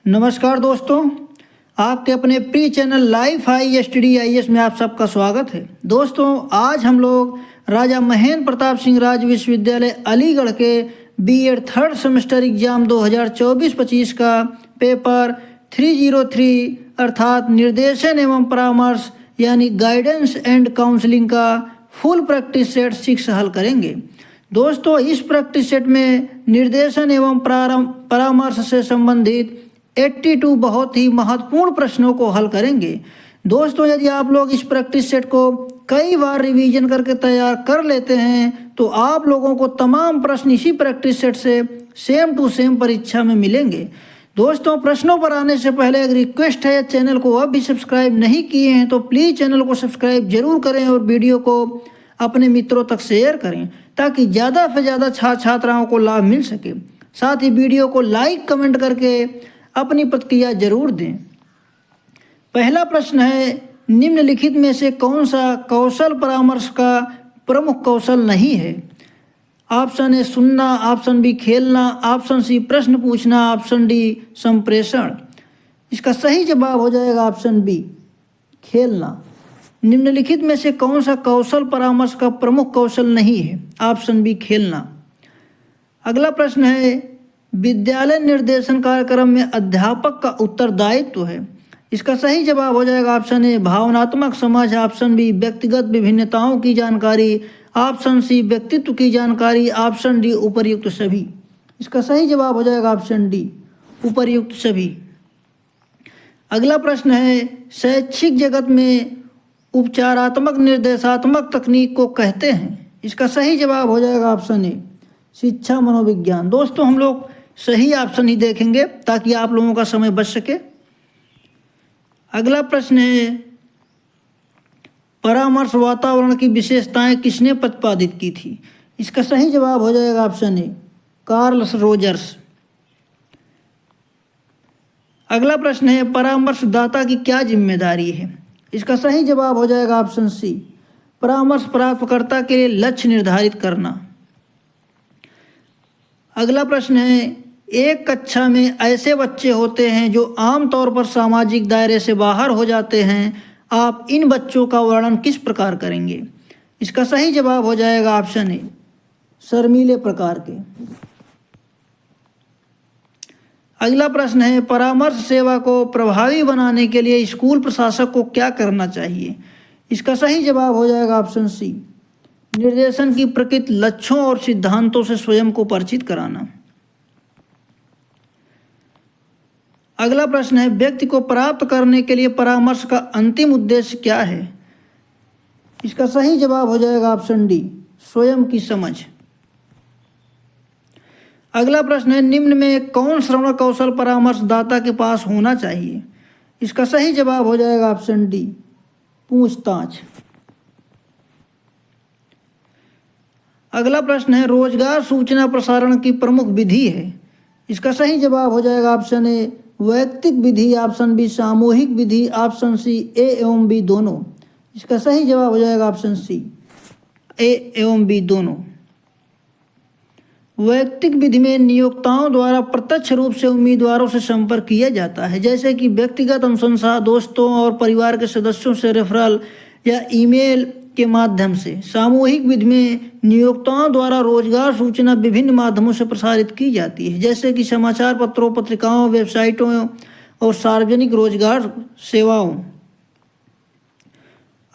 नमस्कार दोस्तों, आपके अपने pre channel life I study IAS में आप सबका स्वागत है। दोस्तों, आज हम लोग राजा महेंद्र प्रताप सिंह राज विश्वविद्यालय अलीगढ़ के B.Ed थर्ड सेमेस्टर एग्जाम 2024-25 का पेपर 303 अर्थात निर्देशन एवं परामर्श यानी गाइडेंस एंड काउंसलिंग का फुल प्रैक्टिस सेट 6 हल करेंगे। दोस्तों, इस प्रैक्टिस सेट में निर्देशन एवं परामर्श से संबंधित 82 बहुत ही महत्वपूर्ण प्रश्नों को हल करेंगे। दोस्तों, यदि आप लोग इस प्रैक्टिस सेट को कई बार रिवीजन करके तैयार कर लेते हैं तो आप लोगों को तमाम प्रश्न इसी प्रैक्टिस सेट से सेम टू सेम परीक्षा में मिलेंगे। दोस्तों, प्रश्नों पर आने से पहले एक रिक्वेस्ट है, चैनल को अब भी सब्सक्राइब नहीं किए हैं तो प्लीज़ चैनल को सब्सक्राइब जरूर करें और वीडियो को अपने मित्रों तक शेयर करें ताकि ज़्यादा से ज़्यादा छात्राओं को लाभ मिल सके। साथ ही वीडियो को लाइक कमेंट करके अपनी प्रतिक्रिया जरूर दें। पहला प्रश्न है, निम्नलिखित में से कौन सा कौशल परामर्श का प्रमुख कौशल नहीं है? ऑप्शन ए सुनना, ऑप्शन बी खेलना, ऑप्शन सी प्रश्न पूछना, ऑप्शन डी संप्रेषण। इसका सही जवाब हो जाएगा ऑप्शन बी खेलना। निम्नलिखित में से कौन सा कौशल परामर्श का प्रमुख कौशल नहीं है? ऑप्शन बी खेलना। अगला प्रश्न है, विद्यालय निर्देशन कार्यक्रम में अध्यापक का उत्तरदायित्व है। इसका सही जवाब हो जाएगा ऑप्शन ए भावनात्मक समझ, ऑप्शन बी व्यक्तिगत विभिन्नताओं की जानकारी, ऑप्शन सी व्यक्तित्व की जानकारी, ऑप्शन डी उपर्युक्त सभी। इसका सही जवाब हो जाएगा ऑप्शन डी उपर्युक्त सभी। अगला प्रश्न है, शैक्षिक जगत में उपचारात्मक निर्देशात्मक तकनीक को कहते हैं। इसका सही जवाब हो जाएगा ऑप्शन ए शिक्षा मनोविज्ञान। दोस्तों, हम लोग सही ऑप्शन ही देखेंगे ताकि आप लोगों का समय बच सके। अगला प्रश्न है, परामर्श वातावरण की विशेषताएं किसने प्रतिपादित की थी? इसका सही जवाब हो जाएगा ऑप्शन ए कार्ल रोजर्स। अगला प्रश्न है, परामर्शदाता की क्या जिम्मेदारी है? इसका सही जवाब हो जाएगा ऑप्शन सी परामर्श प्राप्तकर्ता के लिए लक्ष्य निर्धारित करना। अगला प्रश्न है, एक कक्षा में ऐसे बच्चे होते हैं जो आमतौर पर सामाजिक दायरे से बाहर हो जाते हैं। आप इन बच्चों का वर्णन किस प्रकार करेंगे? इसका सही जवाब हो जाएगा ऑप्शन ए शर्मीले प्रकार के। अगला प्रश्न है, परामर्श सेवा को प्रभावी बनाने के लिए स्कूल प्रशासक को क्या करना चाहिए? इसका सही जवाब हो जाएगा ऑप्शन सी निर्देशन की प्रकृति, लक्ष्यों और सिद्धांतों से स्वयं को परिचित कराना। अगला प्रश्न है, व्यक्ति को प्राप्त करने के लिए परामर्श का अंतिम उद्देश्य क्या है? इसका सही जवाब हो जाएगा ऑप्शन डी स्वयं की समझ। अगला प्रश्न है, निम्न में कौन श्रवण कौशल परामर्शदाता के पास होना चाहिए? इसका सही जवाब हो जाएगा ऑप्शन डी पूछताछ। अगला प्रश्न है, रोजगार सूचना प्रसारण की प्रमुख विधि है। इसका सही जवाब हो जाएगा ऑप्शन ए वैयक्तिक विधि, ऑप्शन बी सामूहिक विधि, ऑप्शन सी ए एवं बी दोनों। इसका सही जवाब हो जाएगा ऑप्शन सी ए एवं बी दोनों। वैयक्तिक विधि में नियोक्ताओं द्वारा प्रत्यक्ष रूप से उम्मीदवारों से संपर्क किया जाता है, जैसे कि व्यक्तिगत अनुशंसा, दोस्तों और परिवार के सदस्यों से रेफरल या ईमेल के माध्यम से। सामूहिक विधि में नियोक्ताओं द्वारा रोजगार सूचना विभिन्न माध्यमों से प्रसारित की जाती है, जैसे कि समाचार पत्रों, पत्रिकाओं, वेबसाइटों और सार्वजनिक रोजगार सेवाओं।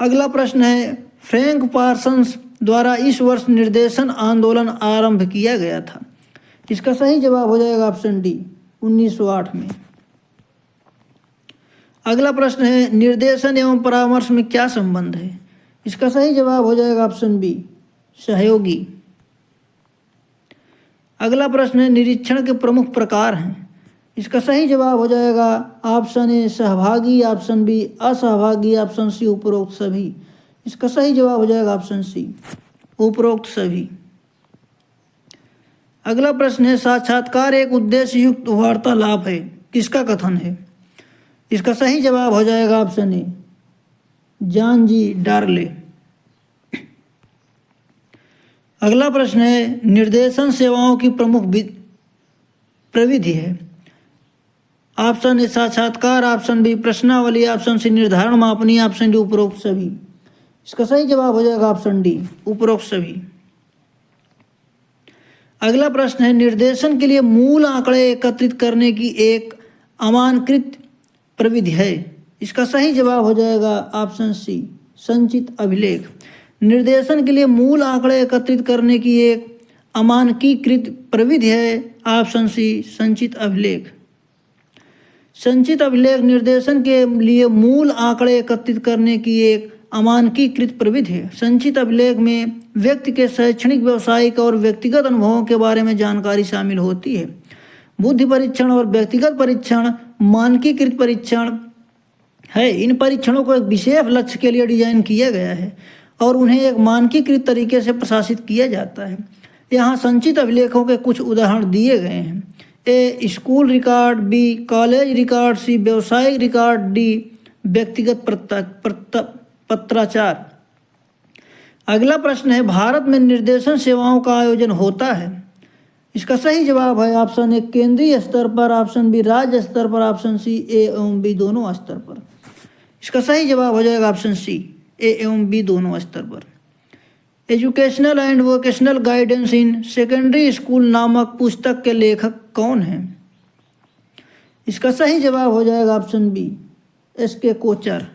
अगला प्रश्न है, फ्रैंक पार्सन्स द्वारा इस वर्ष निर्देशन आंदोलन आरंभ किया गया था। इसका सही जवाब हो जाएगा ऑप्शन डी 1908 में। अगला प्रश्न है, निर्देशन एवं परामर्श में क्या संबंध है? इसका सही जवाब हो जाएगा ऑप्शन बी सहयोगी। अगला प्रश्न है, निरीक्षण के प्रमुख प्रकार हैं। इसका सही जवाब हो जाएगा ऑप्शन ए सहभागी, ऑप्शन बी असहभागी, ऑप्शन सी उपरोक्त सभी। इसका सही जवाब हो जाएगा ऑप्शन सी उपरोक्त सभी। अगला प्रश्न है, साक्षात्कार एक उद्देश्य युक्त वार्तालाप है। किसका कथन है? इसका सही जवाब हो जाएगा ऑप्शन ए जॉन जी डार्ले। अगला प्रश्न है, निर्देशन सेवाओं की प्रमुख प्रविधि है। ऑप्शन ए साक्षात्कार, ऑप्शन बी प्रश्नावली, ऑप्शन सी निर्धारण मापनी, ऑप्शन डी उपरोक्त सभी। इसका सही जवाब हो जाएगा ऑप्शन डी उपरोक्त सभी। अगला प्रश्न है निर्देशन के लिए मूल आंकड़े एकत्रित करने की एक अमानकृत प्रविधि है। इसका सही जवाब हो जाएगा ऑप्शन सी संचित अभिलेख। निर्देशन के लिए मूल आंकड़े एकत्रित करने की एक अमानकीकृत प्रविधि है ऑप्शन सी संचित अभिलेख। संचित अभिलेख निर्देशन के लिए मूल आंकड़े एकत्रित करने की एक अमानकीकृत प्रविधि है। संचित अभिलेख में व्यक्ति के शैक्षणिक, व्यावसायिक और व्यक्तिगत अनुभवों के बारे में जानकारी शामिल होती है। बुद्धि परीक्षण और व्यक्तिगत परीक्षण मानकीकृत परीक्षण है। इन परीक्षणों को एक विशेष लक्ष्य के लिए डिजाइन किया गया है और उन्हें एक मानकीकृत तरीके से प्रशासित किया जाता है। यहाँ संचित अभिलेखों के कुछ उदाहरण दिए गए हैं। A school record, B college record, C व्यावसायिक रिकॉर्ड, डी व्यक्तिगत पत्राचार। अगला प्रश्न है भारत में निर्देशन सेवाओं का आयोजन होता है। इसका सही जवाब है ऑप्शन ए केंद्रीय स्तर पर, ऑप्शन बी राज्य स्तर पर, ऑप्शन सी ए एवं बी दोनों स्तर पर। इसका सही जवाब हो जाएगा ऑप्शन सी ए एवं बी दोनों स्तर पर। Educational and vocational guidance in secondary school नामक पुस्तक के लेखक कौन हैं? इसका सही जवाब हो जाएगा ऑप्शन बी एस के कोचर।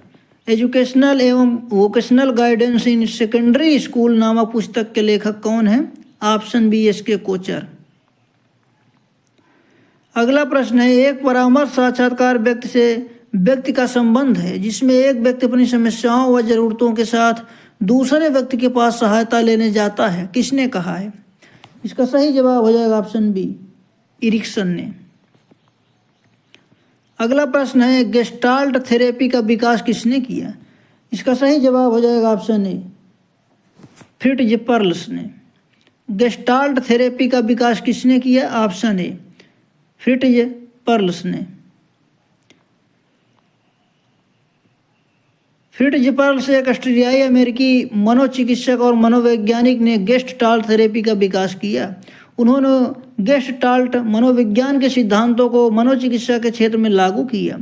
एजुकेशनल एवं vocational guidance in secondary school नामक पुस्तक के लेखक कौन हैं? ऑप्शन बी एस के कोचर। अगला प्रश्न है एक परामर्श साक्षात्कार व्यक्ति से व्यक्ति का संबंध है जिसमें एक व्यक्ति अपनी समस्याओं व जरूरतों के साथ दूसरे व्यक्ति के पास सहायता लेने जाता है। किसने कहा है? इसका सही जवाब हो जाएगा ऑप्शन बी इरिक्सन ने। अगला प्रश्न है गेस्टाल्ट थेरेपी का विकास किसने किया? इसका सही जवाब हो जाएगा ऑप्शन ए फ्रिट्ज पर्ल्स ने। गेस्टाल्ट थेरेपी का विकास किसने किया? ऑप्शन ए फ्रिट्ज पर्ल्स ने। फ्रिट्ज पर्ल्स एक ऑस्ट्रेलियाई अमेरिकी मनोचिकित्सक और मनोवैज्ञानिक ने गेस्टाल्ट थेरेपी का विकास किया। उन्होंने गेस्टाल्ट मनोविज्ञान के सिद्धांतों को मनोचिकित्सा के क्षेत्र में लागू किया।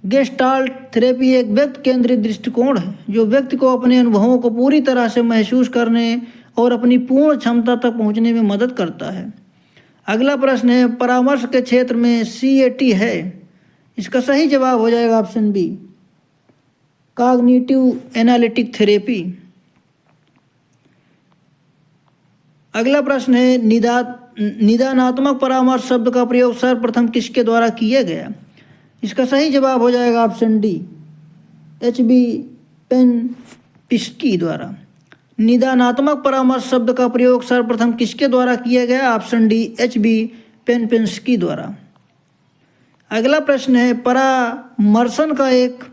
गेस्टाल्ट थेरेपी एक व्यक्ति केंद्रित दृष्टिकोण है जो व्यक्ति को अपने अनुभवों को पूरी तरह से महसूस करने और अपनी पूर्ण क्षमता तक पहुंचने में मदद करता है। अगला प्रश्न है परामर्श के क्षेत्र में CAT है। इसका सही जवाब हो जाएगा option B cognitive analytic therapy. अगला प्रश्न है निदानात्मक परामर्श शब्द का प्रयोग सर्वप्रथम किसके द्वारा किया गया? इसका सही जवाब हो जाएगा ऑप्शन डी HB पेनपिस्की द्वारा। निदानात्मक परामर्श शब्द का प्रयोग सर्वप्रथम किसके द्वारा किया गया? ऑप्शन डी HB पेनपिस्की द्वारा। अगला प्रश्न है परामर्शन का एक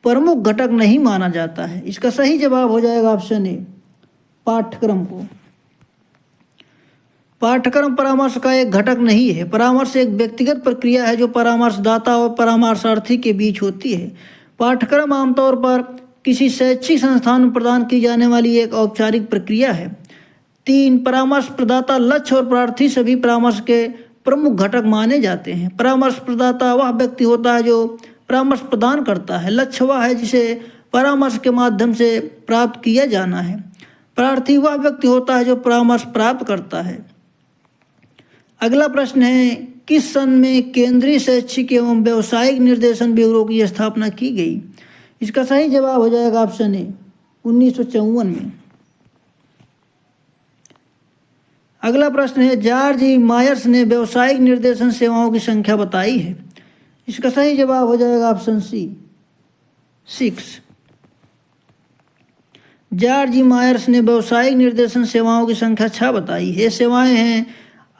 प्रमुख घटक नहीं माना जाता है। इसका सही जवाब हो जाएगा ऑप्शन ए पाठ्यक्रम को। पाठ्यक्रम परामर्श का एक घटक नहीं है। परामर्श एक व्यक्तिगत प्रक्रिया है जो परामर्शदाता और परामर्शार्थी के बीच होती है। पाठ्यक्रम आमतौर पर किसी शैक्षिक संस्थान में प्रदान की जाने वाली एक औपचारिक प्रक्रिया है। 3 परामर्श प्रदाता लक्ष्य और प्रार्थी सभी परामर्श के प्रमुख घटक माने जाते हैं। परामर्श प्रदाता वह व्यक्ति होता है जो परामर्श प्रदान करता है। लक्ष्य वह है जिसे परामर्श के माध्यम से प्राप्त किया जाना है। प्रार्थी वह व्यक्ति होता है जो परामर्श प्राप्त करता है। अगला प्रश्न है किस सन में केंद्रीय शैक्षिक एवं व्यावसायिक निर्देशन ब्यूरो की स्थापना की गई? इसका सही जवाब हो जाएगा ऑप्शन ए 1954 में। अगला प्रश्न है जॉर्ज मायर्स ने व्यावसायिक निर्देशन सेवाओं की संख्या बताई है। इसका सही जवाब हो जाएगा ऑप्शन सी 6। जॉर्ज मायर्स ने व्यावसायिक निर्देशन सेवाओं की संख्या 6 बताई है। ये सेवाएं हैं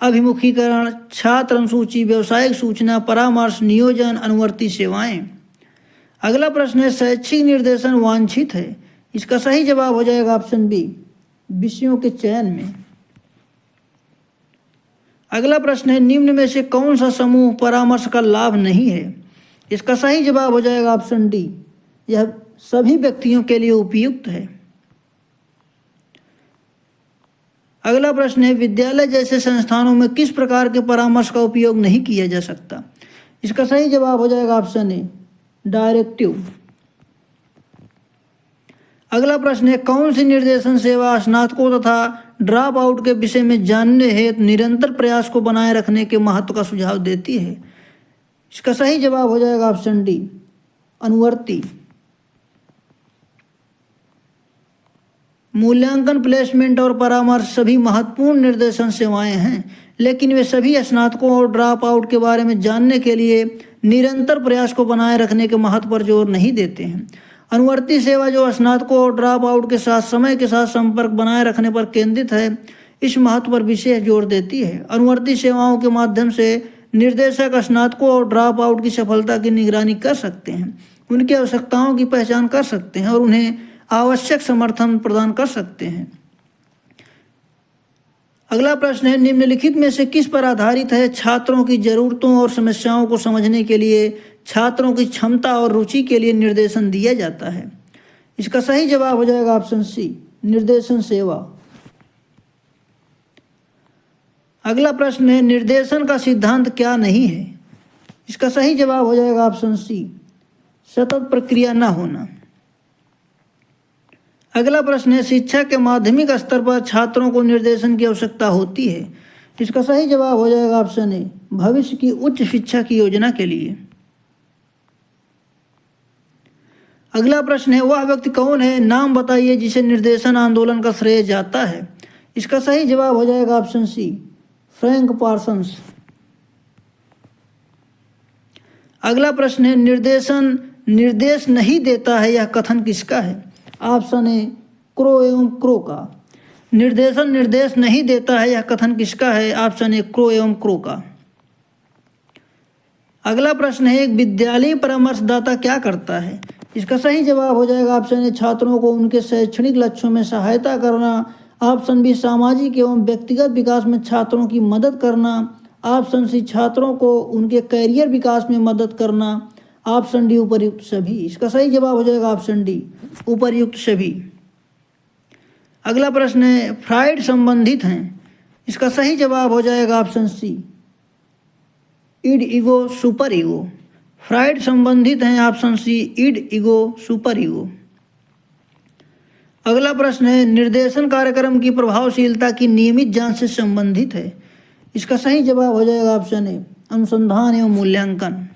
अभिमुखीकरण, छात्र अनुसूची, व्यावसायिक सूचना, परामर्श, नियोजन, अनुवर्ती सेवाएं। अगला प्रश्न है शैक्षिक निर्देशन वांछित है। इसका सही जवाब हो जाएगा ऑप्शन बी विषयों के चयन में। अगला प्रश्न है निम्न में से कौन सा समूह परामर्श का लाभ नहीं है? इसका सही जवाब हो जाएगा ऑप्शन डी यह सभी व्यक्तियों के लिए उपयुक्त है। अगला प्रश्न है विद्यालय जैसे संस्थानों में किस प्रकार के परामर्श का उपयोग नहीं किया जा सकता? इसका सही जवाब हो जाएगा ऑप्शन ए, डायरेक्टिव। अगला प्रश्न है, कौन सी निर्देशन सेवा स्नातकों तथा ड्रॉप आउट के विषय में जानने हेतु निरंतर प्रयास को बनाए रखने के महत्व का सुझाव देती है? इसका सही जवाब हो जाएगा ऑप्शन डी, अनुवर्ती। मूल्यांकन, प्लेसमेंट और परामर्श सभी महत्वपूर्ण निर्देशन सेवाएं हैं, लेकिन वे सभी स्नातकों और ड्रॉप आउट के बारे में जानने के लिए निरंतर प्रयास को बनाए रखने के महत्व पर जोर नहीं देते हैं। अनुवर्ती सेवा जो स्नातकों और ड्रॉप आउट के साथ समय के साथ संपर्क बनाए रखने पर केंद्रित है, इस महत्व पर विशेष जोर देती है। अनुवर्ती सेवाओं के माध्यम से निर्देशक स्नातकों और ड्रॉप आउट की सफलता की निगरानी कर सकते हैं, उनकी आवश्यकताओं की पहचान कर सकते हैं और उन्हें आवश्यक समर्थन प्रदान कर सकते हैं। अगला प्रश्न है, निम्नलिखित में से किस पर आधारित है छात्रों की जरूरतों और समस्याओं को समझने के लिए छात्रों की क्षमता और रुचि के लिए निर्देशन दिया जाता है? इसका सही जवाब हो जाएगा ऑप्शन सी, निर्देशन सेवा। अगला प्रश्न है, निर्देशन का सिद्धांत क्या नहीं है? इसका सही जवाब हो जाएगा ऑप्शन सी, सतत प्रक्रिया न होना। अगला प्रश्न है, शिक्षा के माध्यमिक स्तर पर छात्रों को निर्देशन की आवश्यकता होती है? इसका सही जवाब हो जाएगा ऑप्शन ए, भविष्य की उच्च शिक्षा की योजना के लिए। अगला प्रश्न है, वह व्यक्ति कौन है, नाम बताइए जिसे निर्देशन आंदोलन का श्रेय जाता है? इसका सही जवाब हो जाएगा ऑप्शन सी, फ्रैंक पार्सन्स। अगला प्रश्न है, निर्देश नहीं देता है, यह कथन किसका है? ऑप्शन ए, क्रो एवं क्रो का। निर्देशन निर्देश नहीं देता है, यह कथन किसका है? ऑप्शन ए, क्रो एवं क्रो का। अगला प्रश्न है, एक विद्यालय परामर्शदाता क्या करता है? इसका सही जवाब हो जाएगा ऑप्शन ए, छात्रों को उनके शैक्षणिक लक्ष्यों में सहायता करना। ऑप्शन बी, सामाजिक एवं व्यक्तिगत विकास में छात्रों की मदद करना। ऑप्शन सी, छात्रों को उनके कैरियर विकास में मदद करना। ऑप्शन डी, उपर्युक्त सभी। इसका सही जवाब हो जाएगा ऑप्शन डी, उपर्युक्त सभी। अगला प्रश्न है, फ्राइड संबंधित हैं? इसका सही जवाब हो जाएगा option C, id, ego, super ego. Freud संबंधित हैं, option C, id, ego, super ego. अगला प्रश्न है, निर्देशन कार्यक्रम की प्रभावशीलता की नियमित जांच से संबंधित है? इसका सही जवाब हो जाएगा ऑप्शन ए, अनुसंधान एवं मूल्यांकन।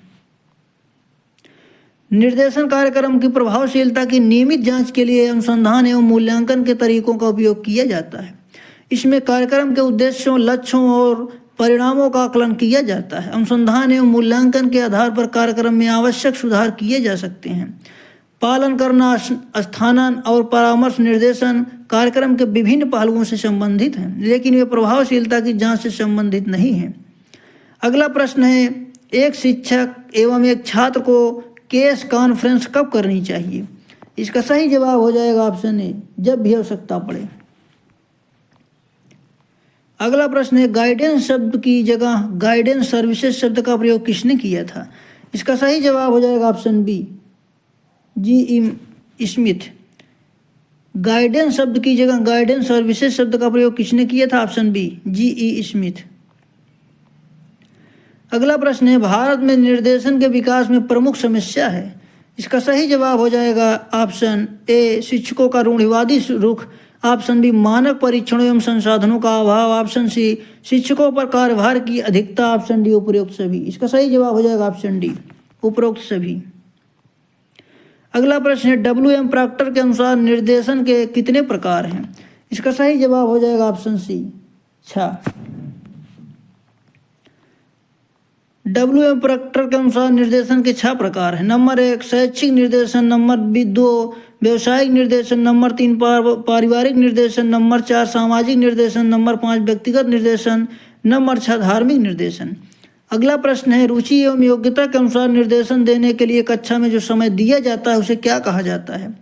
निर्देशन कार्यक्रम की प्रभावशीलता की नियमित जांच के लिए अनुसंधान एवं मूल्यांकन के तरीकों का उपयोग किया जाता है। इसमें कार्यक्रम के उद्देश्यों, लक्ष्यों और परिणामों का आकलन किया जाता है। अनुसंधान एवं मूल्यांकन के आधार पर कार्यक्रम में आवश्यक सुधार किए जा सकते हैं। पालन करना, स्थानन और परामर्श निर्देशन कार्यक्रम के विभिन्न पहलुओं से संबंधित हैं, लेकिन वे प्रभावशीलता की जांच से संबंधित नहीं हैं। अगला प्रश्न है, एक शिक्षक एवं एक छात्र को केस कॉन्फ्रेंस कब करनी चाहिए? इसका सही जवाब हो जाएगा ऑप्शन ए, जब भी आवश्यकता पड़े। अगला प्रश्न है, गाइडेंस शब्द की जगह गाइडेंस सर्विसेज शब्द का प्रयोग किसने किया था? इसका सही जवाब हो जाएगा option B, G E. Smith. Guidance शब्द की जगह गाइडेंस सर्विसेज शब्द का प्रयोग किसने किया था? Option B, G E. स्मिथ। अगला प्रश्न है, भारत में निर्देशन के विकास में प्रमुख समस्या है? इसका सही जवाब हो जाएगा ऑप्शन ए, शिक्षकों का रूढ़िवादी रुख। ऑप्शन बी, मानक परीक्षणों एवं संसाधनों का अभाव। ऑप्शन सी, शिक्षकों पर कार्यभार की अधिकता। ऑप्शन डी, उपरोक्त सभी। इसका सही जवाब हो जाएगा ऑप्शन डी, उपरोक्त सभी। अगला प्रश्न है, डब्ल्यू.एम. प्रॉक्टर के अनुसार निर्देशन के कितने प्रकार हैं? इसका सही जवाब हो जाएगा ऑप्शन सी, 6। डब्ल्यू.एम. प्रॉक्टर के अनुसार निर्देशन के 6 प्रकार हैं। नंबर 1, शैक्षिक निर्देशन। नंबर 2, व्यवसायिक निर्देशन। नंबर 3, पारिवारिक निर्देशन। नंबर 4, सामाजिक निर्देशन। नंबर 5, व्यक्तिगत निर्देशन। नंबर 6, धार्मिक निर्देशन। अगला प्रश्न है, रुचि एवं योग्यता के अनुसार निर्देशन देने के लिए कक्षा में जो समय दिया जाता है उसे क्या कहा जाता है?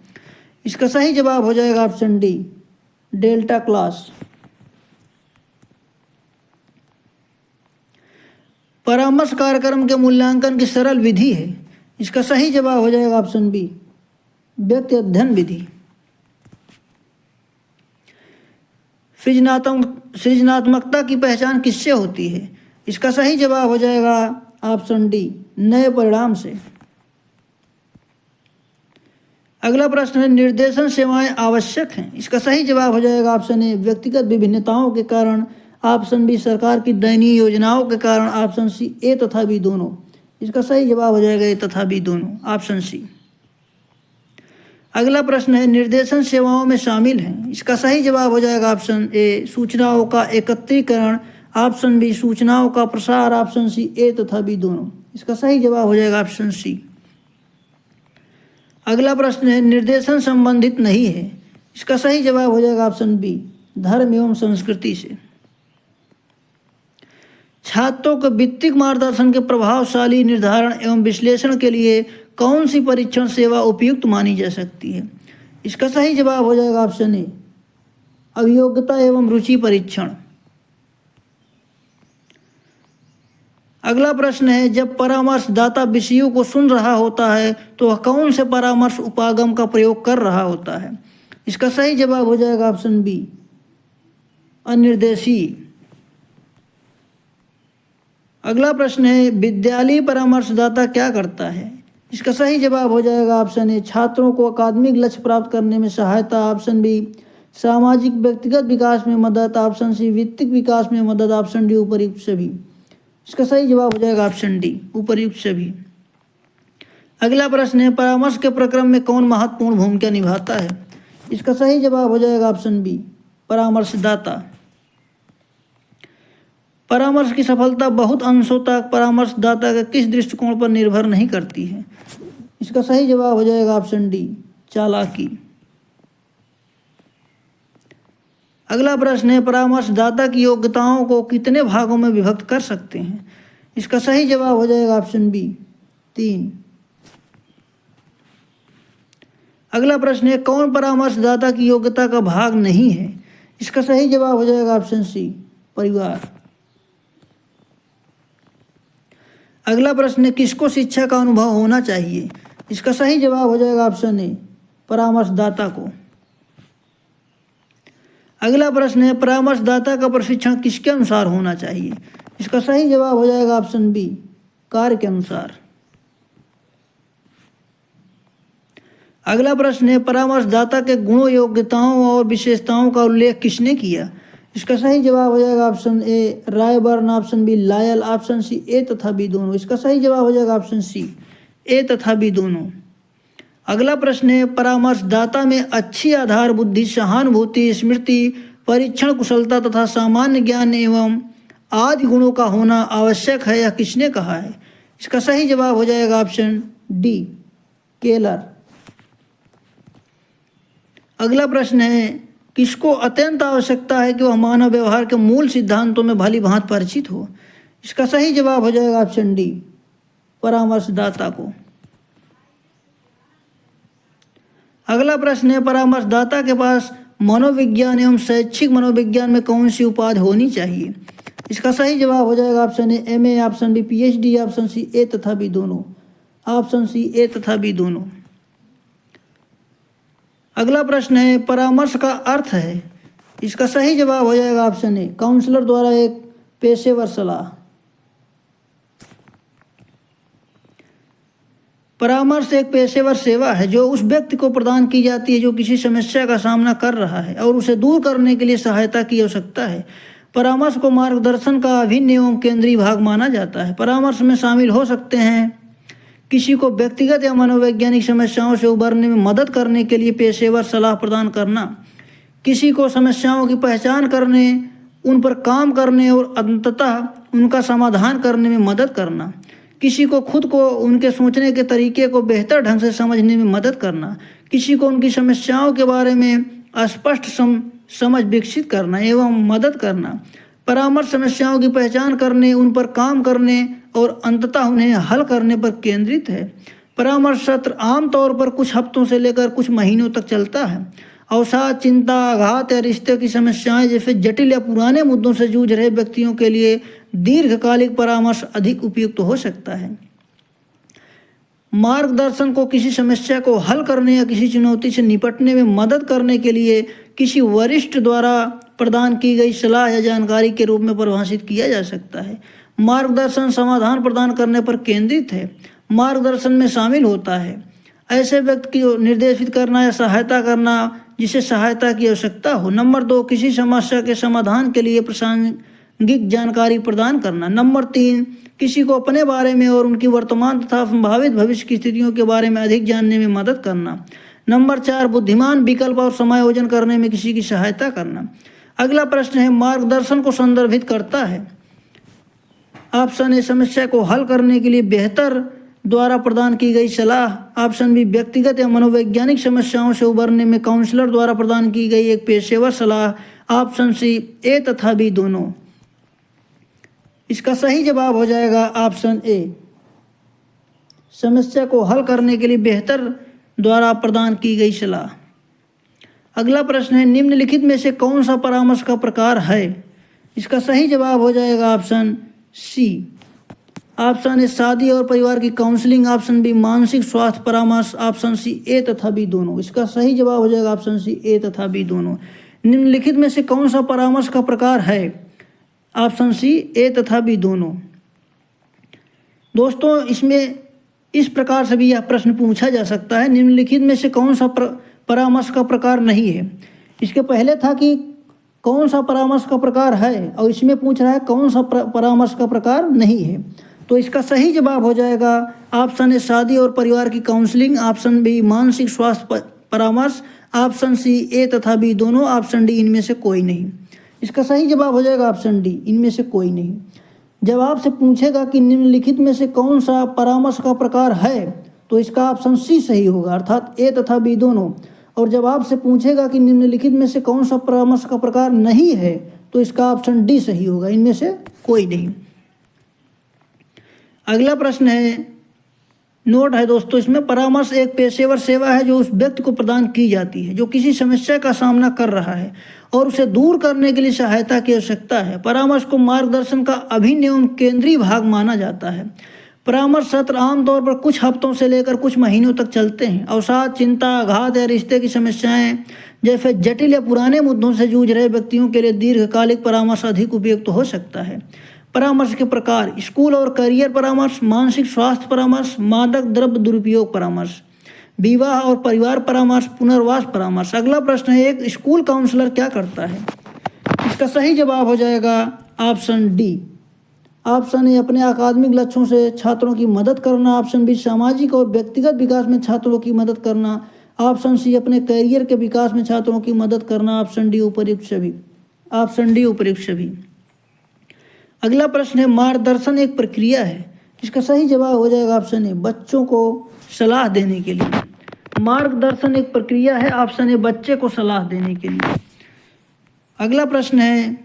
इसका सही जवाब हो जाएगा ऑप्शन डी, डेल्टा क्लास। परामर्श कार्यक्रम के मूल्यांकन की सरल विधि है? इसका सही जवाब हो जाएगा ऑप्शन बी, व्यक्ति अध्ययन विधि। सृजनात्मकता की पहचान किससे होती है? इसका सही जवाब हो जाएगा ऑप्शन डी, नए परिणाम से। अगला प्रश्न है, निर्देशन सेवाएं आवश्यक हैं? इसका सही जवाब हो जाएगा ऑप्शन ए, व्यक्तिगत विभिन्नताओं के कारण। ऑप्शन बी, सरकार की दयनीय योजनाओं के कारण। ऑप्शन सी, ए तथा बी दोनों। इसका सही जवाब हो जाएगा ए तथा बी दोनों, ऑप्शन सी। अगला प्रश्न है, निर्देशन सेवाओं में शामिल हैं? इसका सही जवाब हो जाएगा ऑप्शन ए, सूचनाओं का एकत्रीकरण। ऑप्शन बी, सूचनाओं का प्रसार। ऑप्शन सी, ए तथा बी दोनों। इसका सही जवाब हो जाएगा ऑप्शन सी। अगला प्रश्न है, निर्देशन संबंधित नहीं है? इसका सही जवाब हो जाएगा ऑप्शन बी, धर्म एवं संस्कृति से। छात्रों के वित्तीय मार्गदर्शन के प्रभावशाली निर्धारण एवं विश्लेषण के लिए कौन सी परीक्षण सेवा उपयुक्त मानी जा सकती है? इसका सही जवाब हो जाएगा ऑप्शन ए, अभियोग्यता एवं रुचि परीक्षण। अगला प्रश्न है, जब परामर्शदाता विषयों को सुन रहा होता है तो वह कौन से परामर्श उपागम का प्रयोग कर रहा होता है? इसका सही जवाब हो जाएगा ऑप्शन बी, अनिर्देशीय। अगला प्रश्न है, विद्यालयी परामर्शदाता क्या करता है? इसका सही जवाब हो जाएगा ऑप्शन ए, छात्रों को अकादमिक लक्ष्य प्राप्त करने में सहायता। ऑप्शन बी, सामाजिक व्यक्तिगत विकास में मदद। ऑप्शन सी, वित्तीय विकास में मदद। ऑप्शन डी, उपर्युक्त सभी। इसका सही जवाब हो जाएगा ऑप्शन डी, उपर्युक्त सभी। अगला प्रश्न है, परामर्श के प्रक्रम में कौन महत्वपूर्ण भूमिका निभाता है? इसका सही जवाब हो जाएगा ऑप्शन बी, परामर्शदाता। परामर्श की सफलता बहुत अंशों तक परामर्शदाता के किस दृष्टिकोण पर निर्भर नहीं करती है? इसका सही जवाब हो जाएगा ऑप्शन डी, चालाकी। अगला प्रश्न है, परामर्शदाता की योग्यताओं को कितने भागों में विभक्त कर सकते हैं? इसका सही जवाब हो जाएगा ऑप्शन बी, 3। अगला प्रश्न है, कौन परामर्शदाता की योग्यता का भाग नहीं है? इसका सही जवाब हो जाएगा ऑप्शन सी, परिवार। अगला प्रश्न है, किसको शिक्षा का अनुभव होना चाहिए? इसका सही जवाब हो जाएगा ऑप्शन ए, परामर्शदाता को। अगला प्रश्न है, परामर्शदाता का प्रशिक्षण किसके अनुसार होना चाहिए? इसका सही जवाब हो जाएगा ऑप्शन बी, कार्य के अनुसार। अगला प्रश्न है, परामर्शदाता के गुणों, योग्यताओं और विशेषताओं का उल्लेख किसने किया? इसका सही जवाब हो जाएगा option A, Ryburn. Option B, Lyle. Option C, A तथा बी दोनों। इसका सही जवाब हो जाएगा ऑप्शन सी, ए तथा बी दोनों। अगला प्रश्न है, परामर्शदाता में अच्छी आधार बुद्धि, सहानुभूति, स्मृति, परीक्षण कुशलता तथा सामान्य ज्ञान एवं आदि गुणों का होना आवश्यक है, यह किसने कहा है? इसका सही जवाब हो जाएगा ऑप्शन डी, केलर। अगला प्रश्न है, किसको अत्यंत आवश्यकता है कि वह मानव व्यवहार के मूल सिद्धांतों में भली भांति परिचित हो? इसका सही जवाब हो जाएगा ऑप्शन डी, परामर्शदाता को। अगला प्रश्न है, परामर्शदाता के पास मनोविज्ञान एवं शैक्षिक मनोविज्ञान में कौन सी उपाधि होनी चाहिए? इसका सही जवाब हो जाएगा option A, MA. Option B, PhD. Option C, A तथा बी दोनों। ऑप्शन सी, ए तथा बी दोनों। अगला प्रश्न है, परामर्श का अर्थ है? इसका सही जवाब हो जाएगा ऑप्शन ए, काउंसलर द्वारा एक पेशेवर सलाह। परामर्श एक पेशेवर सेवा है जो उस व्यक्ति को प्रदान की जाती है जो किसी समस्या का सामना कर रहा है और उसे दूर करने के लिए सहायता की आवश्यकता है। परामर्श को मार्गदर्शन का अभिन्न एवं केंद्रीय भाग माना जाता है। परामर्श में शामिल हो सकते हैं किसी को व्यक्तिगत या मनोवैज्ञानिक समस्याओं से उबरने में मदद करने के लिए पेशेवर सलाह प्रदान करना, किसी को समस्याओं की पहचान करने, उन पर काम करने और अंततः उनका समाधान करने में मदद करना, किसी को खुद को उनके सोचने के तरीके को बेहतर ढंग से समझने में मदद करना, किसी को उनकी समस्याओं के बारे में स्पष्ट समझ विकसित करना एवं मदद करना। परामर्श समस्याओं की पहचान करने, उन पर काम करने और अंततः उन्हें हल करने पर केंद्रित है। परामर्श सत्र आमतौर पर कुछ हफ्तों से लेकर कुछ महीनों तक चलता है। अवसाद, चिंता, आघात या रिश्ते की समस्याएं जैसे जटिल या पुराने मुद्दों से जूझ रहे व्यक्तियों के लिए दीर्घकालिक परामर्श अधिक उपयुक्त हो सकता है। मार्गदर्शन को किसी समस्या को हल करने या किसी चुनौती से निपटने में मदद करने के लिए किसी वरिष्ठ द्वारा प्रदान की गई सलाह या जानकारी के रूप में परिभाषित किया जा सकता है। मार्गदर्शन समाधान प्रदान करने पर केंद्रित है। मार्गदर्शन में शामिल होता है ऐसे व्यक्ति को निर्देशित करना या सहायता करना जिसे सहायता की आवश्यकता हो। नंबर 2, किसी समस्या के समाधान के लिए प्रासंगिक जानकारी प्रदान करना। नंबर 3, किसी को अपने बारे में और उनकी वर्तमान तथा संभावित भविष्य की स्थितियों के बारे में अधिक जानने में मदद करना। नंबर 4, बुद्धिमान विकल्प और समायोजन करने में किसी की सहायता करना। अगला प्रश्न है, मार्गदर्शन को संदर्भित करता है। ऑप्शन ए, समस्या को हल करने के लिए बेहतर द्वारा प्रदान की गई सलाह। ऑप्शन बी, व्यक्तिगत या मनोवैज्ञानिक समस्याओं से उबरने में काउंसलर द्वारा प्रदान की गई एक पेशेवर सलाह। ऑप्शन सी, ए तथा बी दोनों। इसका सही जवाब हो जाएगा ऑप्शन ए, समस्या को हल करने के लिए बेहतर द्वारा प्रदान की गई सलाह। अगला प्रश्न है, निम्नलिखित में से कौन सा परामर्श का प्रकार है? इसका सही जवाब हो जाएगा ऑप्शन सी। ऑप्शन ए, शादी और परिवार की काउंसलिंग। ऑप्शन बी, मानसिक स्वास्थ्य परामर्श। ऑप्शन सी, ए तथा बी दोनों। इसका सही जवाब हो जाएगा ऑप्शन सी, ए तथा बी दोनों। निम्नलिखित में से कौन सा परामर्श का प्रकार है? ऑप्शन सी, ए तथा बी दोनों। दोस्तों, इसमें इस प्रकार से भी यह प्रश्न पूछा जा सकता है, निम्नलिखित में से कौन सा परामर्श का प्रकार नहीं है। इसके पहले था कि कौन सा परामर्श का प्रकार है, और इसमें पूछ रहा है कौन सा परामर्श का प्रकार नहीं है। तो इसका सही जवाब हो जाएगा ऑप्शन ए, शादी और परिवार की काउंसलिंग। ऑप्शन बी, मानसिक स्वास्थ्य परामर्श। ऑप्शन सी, ए तथा बी दोनों। ऑप्शन डी, इनमें से कोई नहीं। इसका सही जवाब हो जाएगा ऑप्शन डी, इनमें से कोई नहीं। जब आपसे पूछेगा कि निम्नलिखित में से कौन सा परामर्श का प्रकार है, तो इसका ऑप्शन सी सही होगा, अर्थात ए तथा बी दोनों। और जब आपसे पूछेगा कि निम्नलिखित में से कौन सा परामर्श का प्रकार नहीं है, तो इसका ऑप्शन डी सही होगा, इनमें से कोई नहीं। अगला प्रश्न है, नोट है दोस्तों इसमें, परामर्श एक पेशेवर सेवा है जो उस व्यक्ति को प्रदान की जाती है जो किसी समस्या का सामना कर रहा है और उसे दूर करने के लिए सहायता की आवश्यकता है। परामर्श को मार्गदर्शन का अभिन्न एवं केंद्रीय भाग माना जाता है। परामर्श सत्र आमतौर पर कुछ हफ्तों से लेकर कुछ महीनों तक चलते हैं। अवसाद, चिंता, आघात या रिश्ते की समस्याएं जैसे जटिल या पुराने मुद्दों से जूझ रहे व्यक्तियों के लिए दीर्घकालिक परामर्श अधिक उपयुक्त हो सकता है। परामर्श के प्रकार, स्कूल और करियर परामर्श, मानसिक स्वास्थ्य परामर्श, मादक द्रव्य दुरुपयोग परामर्श, विवाह और परिवार परामर्श, पुनर्वास परामर्श। अगला प्रश्न है, एक स्कूल काउंसलर क्या करता है? इसका सही जवाब हो जाएगा ऑप्शन डी। ऑप्शन ए, अपने अकादमिक लक्ष्यों से छात्रों की मदद करना। ऑप्शन बी, सामाजिक और व्यक्तिगत विकास में छात्रों की मदद करना। ऑप्शन सी, अपने करियर के विकास में छात्रों की मदद करना। ऑप्शन डी, उपर्युक्त सभी। ऑप्शन डी, उपर्युक्त सभी। अगला प्रश्न है, मार्गदर्शन एक प्रक्रिया है। इसका सही जवाब हो जाएगा ऑप्शन ए, बच्चों को सलाह देने के लिए। मार्गदर्शन एक प्रक्रिया है, ऑप्शन ए, बच्चे को सलाह देने के लिए। अगला प्रश्न है,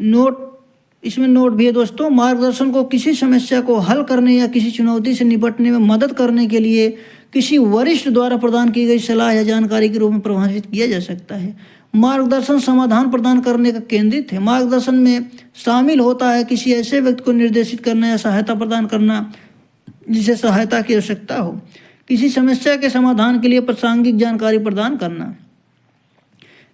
नोट, इसमें नोट भी है दोस्तों, मार्गदर्शन को किसी समस्या को हल करने या किसी चुनौती से निपटने में मदद करने के लिए किसी वरिष्ठ द्वारा प्रदान की गई सलाह या जानकारी के रूप में परिभाषित किया जा सकता है। मार्गदर्शन समाधान प्रदान करने का केंद्रित है। मार्गदर्शन में शामिल होता है किसी ऐसे व्यक्ति को निर्देशित करना या सहायता प्रदान करना जिसे सहायता की आवश्यकता हो, किसी समस्या के समाधान के लिए प्रासंगिक जानकारी प्रदान करना,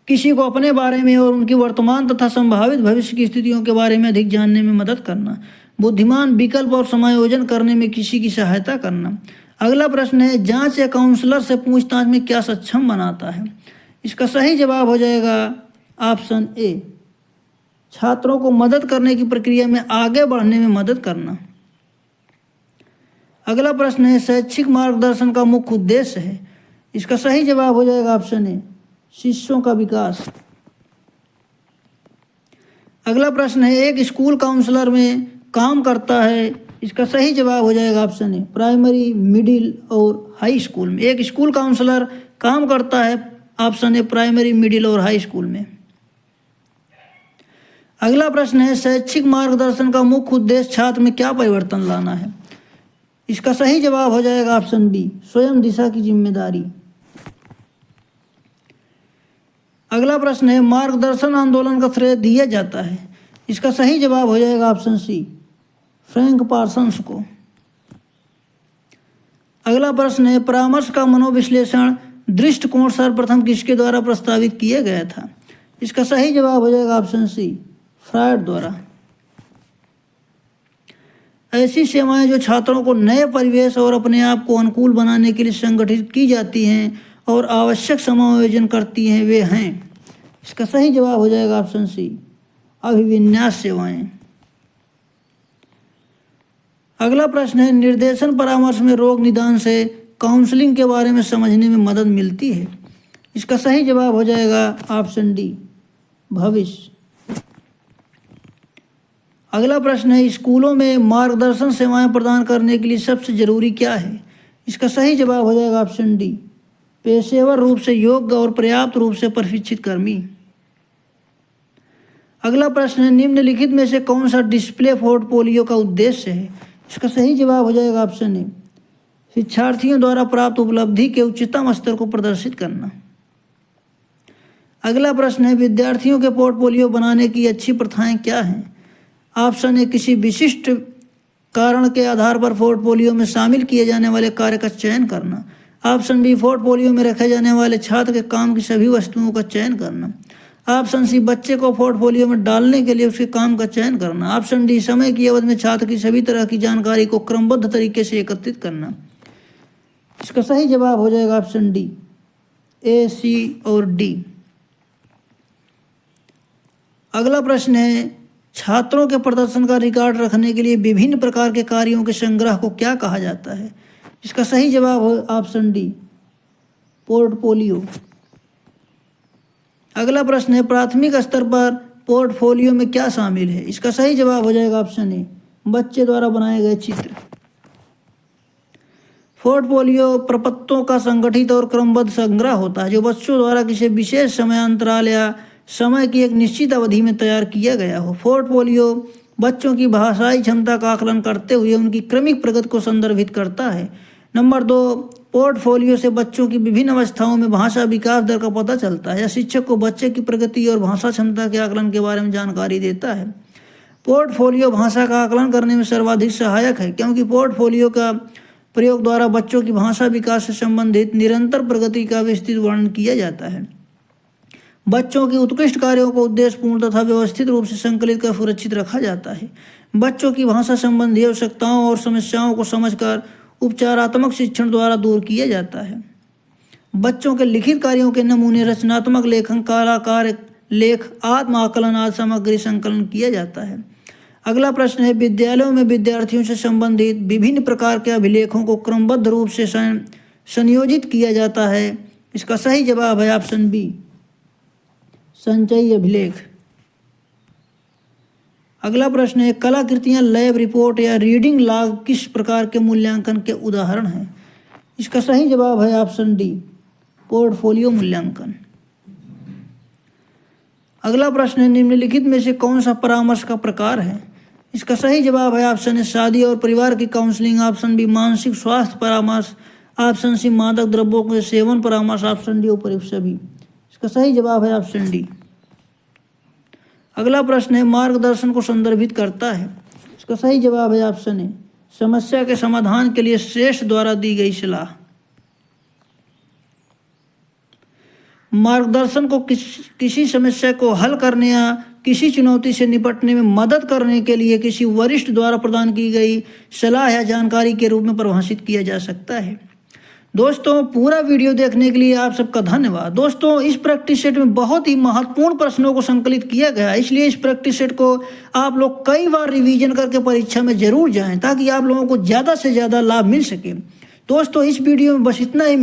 किसी को अपने बारे में और उनकी वर्तमान तथा संभावित भविष्य की स्थितियों के बारे में अधिक जानने में मदद करना, बुद्धिमान विकल्प और समायोजन करने में किसी की सहायता करना। अगला प्रश्न है, जांच या काउंसलर से पूछताछ में क्या सक्षम बनाता है? इसका सही जवाब हो जाएगा ऑप्शन ए, छात्रों को मदद करने की प्रक्रिया में आगे बढ़ने में मदद करना। अगला प्रश्न है, शैक्षिक मार्गदर्शन का मुख्य उद्देश्य है। इसका सही जवाब हो जाएगा ऑप्शन ए, शिष्यों का विकास। अगला प्रश्न है, एक स्कूल काउंसलर में काम करता है। इसका सही जवाब हो जाएगा ऑप्शन ए, प्राइमरी, मिडिल और हाई स्कूल में। एक स्कूल काउंसलर काम करता है, ऑप्शन ए, प्राइमरी, मिडिल और हाई स्कूल में। अगला प्रश्न है, शैक्षिक मार्गदर्शन का मुख्य उद्देश्य छात्र में क्या परिवर्तन लाना है? इसका सही जवाब हो जाएगा ऑप्शन बी, स्वयं दिशा की जिम्मेदारी। अगला प्रश्न है, मार्गदर्शन आंदोलन का श्रेय दिया जाता है। इसका सही जवाब हो जाएगा ऑप्शन सी, फ्रैंक पार्सन्स को। अगला प्रश्न है, परामर्श का मनोविश्लेषण दृष्टिकोण सर्वप्रथम किसके द्वारा प्रस्तावित किया गया था? इसका सही जवाब हो जाएगा ऑप्शन सी, फ्रायड द्वारा। ऐसी सेवाएं जो छात्रों को नए परिवेश और अपने आप को अनुकूल बनाने के लिए संगठित की जाती हैं और आवश्यक समायोजन करती हैं वे हैं। इसका सही जवाब हो जाएगा ऑप्शन सी, अभिविन्यास सेवाएं। अगला प्रश्न है, निर्देशन परामर्श में रोग निदान से काउंसलिंग के बारे में समझने में मदद मिलती है। इसका सही जवाब हो जाएगा ऑप्शन डी, भविष्य। अगला प्रश्न है, स्कूलों में मार्गदर्शन सेवाएं प्रदान करने के लिए सबसे जरूरी क्या है। इसका सही जवाब हो जाएगा ऑप्शन डी, पेशेवर रूप से योग्य और पर्याप्त रूप से प्रशिक्षित कर्मी। अगला प्रश्न है, निम्नलिखित में से कौन सा डिस्प्ले पोर्टफोलियो का उद्देश्य है। इसका सही जवाब हो जाएगा ऑप्शन ए, शिक्षार्थियों द्वारा प्राप्त उपलब्धि के उच्चतम स्तर को प्रदर्शित करना। अगला प्रश्न है, विद्यार्थियों के पोर्टफोलियो बनाने की अच्छी प्रथाएं क्या हैं। ऑप्शन ए, किसी विशिष्ट कारण के आधार पर पोर्टफोलियो में शामिल किए जाने वाले कार्य का चयन करना। ऑप्शन बी, पोर्टफोलियो में रखे जाने वाले छात्र के काम की सभी वस्तुओं का चयन करना। ऑप्शन सी, बच्चे को पोर्टफोलियो में डालने के लिए उसके काम का चयन करना। ऑप्शन डी, समय की अवधि में छात्र की सभी तरह की जानकारी को क्रमबद्ध तरीके से एकत्रित करना। इसका सही जवाब हो जाएगा ऑप्शन डी, ए, सी और डी। अगला प्रश्न है, छात्रों के प्रदर्शन का रिकॉर्ड रखने के लिए विभिन्न प्रकार के कार्यों के संग्रह को क्या कहा जाता है। इसका सही जवाब हो ऑप्शन डी, पोर्टफोलियो। अगला प्रश्न है, प्राथमिक स्तर पर पोर्टफोलियो में क्या शामिल है। इसका सही जवाब हो जाएगा ऑप्शन ए, बच्चे द्वारा बनाए गए चित्र। पोर्टफोलियो प्रपत्रों का संगठित और क्रमबद्ध संग्रह होता है जो बच्चों द्वारा किसी विशेष समय अंतराल या समय की एक निश्चित अवधि में तैयार किया गया हो। पोर्टफोलियो बच्चों की भाषाई क्षमता का आकलन करते हुए उनकी क्रमिक प्रगति को संदर्भित करता है। नंबर 2, पोर्टफोलियो से बच्चों की विभिन्न अवस्थाओं में भाषा विकास दर का पता चलता है या शिक्षक को बच्चे की प्रगति और भाषा क्षमता के आकलन के बारे में जानकारी देता है। पोर्टफोलियो भाषा का आकलन करने में सर्वाधिक सहायक है क्योंकि पोर्टफोलियो का प्रयोग द्वारा बच्चों की भाषा विकास से संबंधित निरंतर प्रगति का विस्तृत वर्णन किया जाता है। बच्चों की उत्कृष्ट कार्यों को उद्देश्यपूर्ण तथा व्यवस्थित रूप से संकलित कर सुरक्षित रखा जाता है। बच्चों की भाषा संबंधी आवश्यकताओं और समस्याओं को समझकर उपचारात्मक शिक्षण द्वारा दूर किया जाता है। बच्चों के लिखित कार्यों के नमूने, रचनात्मक लेखन, कलाकार लेख, आत्म आकलन आदि सामग्री संकलन किया जाता है। अगला प्रश्न है, विद्यालयों में विद्यार्थियों से संबंधित विभिन्न प्रकार के अभिलेखों को क्रमबद्ध रूप से संयोजित किया जाता है। इसका सही जवाब है ऑप्शन बी, संचयी अभिलेख। अगला प्रश्न है, कलाकृतियां, लैब रिपोर्ट या रीडिंग लॉग किस प्रकार के मूल्यांकन के उदाहरण हैं। इसका सही जवाब है ऑप्शन डी, पोर्टफोलियो मूल्यांकन। अगला प्रश्न है, निम्नलिखित में से कौन सा परामर्श का प्रकार है। इसका सही जवाब है ऑप्शन ए, शादी और परिवार की काउंसलिंग। ऑप्शन बी, मानसिक स्वास्थ्य परामर्श। ऑप्शन सी, मादक द्रव्यों के सेवन परामर्श। ऑप्शन डी, उपयुक्त सभी। इसका सही जवाब है ऑप्शन डी। अगला प्रश्न है, मार्गदर्शन को संदर्भित करता है। इसका सही जवाब है ऑप्शन ए, समस्या के समाधान के लिए श्रेष्ठ द्वारा दी गई सलाह। मार्गदर्शन को किसी समस्या को हल करने या किसी चुनौती से निपटने में मदद करने के लिए किसी वरिष्ठ द्वारा प्रदान की गई सलाह या जानकारी के रूप में परिभाषित किया जा सकता है। दोस्तों, पूरा वीडियो देखने के लिए आप सबका धन्यवाद। दोस्तों, इस प्रैक्टिस सेट में बहुत ही महत्वपूर्ण प्रश्नों को संकलित किया गया है, इसलिए इस प्रैक्टिस सेट को आप लोग कई बार रिवीजन करके परीक्षा में जरूर जाएं ताकि आप लोगों को ज़्यादा से ज़्यादा लाभ मिल सके। दोस्तों, इस वीडियो में बस इतना ही।